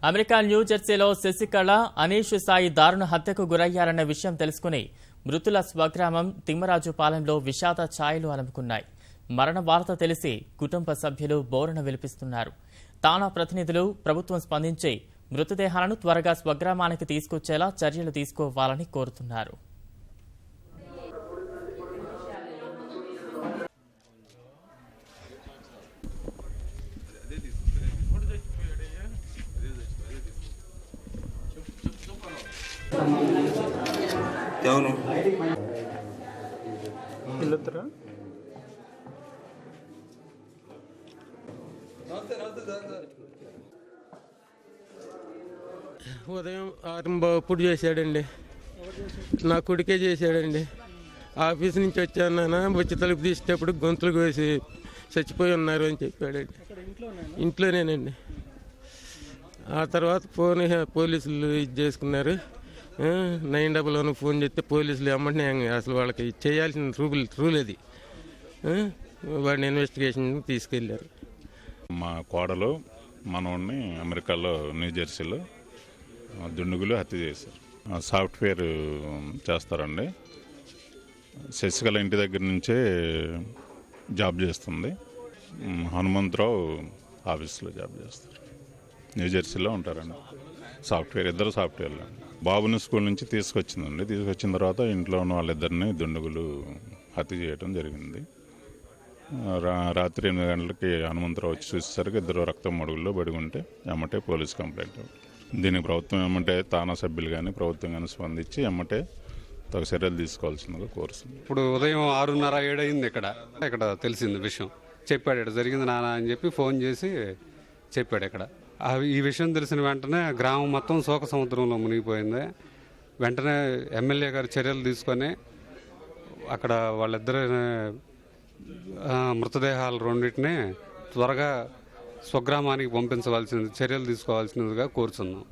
America న్యూజెర్సీలో Sasikala, Anish Sai దారుణ హత్యకు గురయ్యారన్న విషయం తెలుసుకుని మృతుల స్వగ్రామం తిమ్మరాజుపాలెంలో విషాద ఛాయలు అలుముకున్నాయి. మరణ వార్త తెలిసి కుటుంబ సభ్యులు బోరున విలిపిస్తున్నారు. తానా ప్రతినిధులు ప్రభుత్వం స్పందించి మృతదేహాలను త్వరగా స్వగ్రామానికి తీసుకొచ్చేలా చర్యలు తీసుకోవాలని కోరుతున్నారు. ఉదయం ఆరంభప్పుడు చేశాడండి. నా కొడుకే చేశాడండి. ఆఫీస్ నుంచి వచ్చాను, వచ్చి తలుపు తీసేటప్పుడు గొంతులు కోసి చచ్చిపోయి ఉన్నారు అని చెప్పాడండి. ఇంట్లోనేనండి. ఆ తర్వాత పోలీసులు ఇది చేసుకున్నారు. 911 ఫోన్ చేస్తే పోలీసులు ఎమ్మటనే అసలు వాళ్ళకి చేయాల్సిన రూల్ అది. వాడిని ఇన్వెస్టిగేషన్ తీసుకెళ్ళారు. మా కోడలు మనవాడిని అమెరికాలో న్యూజెర్సీలో దుండుగులు హత్య చేశారు. సాఫ్ట్వేర్ చేస్తారండి. శశికళ ఇంటి దగ్గర నుంచే జాబ్ చేస్తుంది. హనుమంతరావు ఆఫీస్లో జాబ్ చేస్తారు. న్యూజెర్సీలో ఉంటారండి. ఇద్దరు సాఫ్ట్వేర్లు. బాబుని స్కూల్ నుంచి తీసుకొచ్చిందండి. తీసుకొచ్చిన తర్వాత ఇంట్లో ఉన్న వాళ్ళిద్దరిని దుండుగులు హత్య చేయడం జరిగింది. రాత్రి 8 గంటలకి హనుమంతరావు వచ్చి చూసేసరికి ఇద్దరు రక్తం మడుగుల్లో పడి ఉంటే ఎమ్మటే పోలీస్ కంప్లైంట్. దీనికి ప్రభుత్వం ఏమంటే తానా సభ్యులు కానీ ప్రభుత్వం కానీ స్పందించి ఎమ్మటే తగు చర్యలు తీసుకోవాల్సిందిగా కోరుతుంది. ఇప్పుడు ఉదయం 6:30-7 అయింది. ఇక్కడ తెలిసింది విషయం. చెప్పాడు ఇక్కడ జరిగింది నాన్న అని చెప్పి ఫోన్ చేసి చెప్పాడు. ఇక్కడ ఈ విషయం తెలిసిన వెంటనే గ్రామం మొత్తం శోక సముద్రంలో మునిగిపోయింది. వెంటనే ఎమ్మెల్యే గారు చర్యలు తీసుకొని అక్కడ వాళ్ళిద్దరి మృతదేహాలు రెండింటినీ త్వరగా స్వగ్రామానికి పంపించవలసింది చర్యలు తీసుకోవాల్సినదిగా కోరుతున్నాం.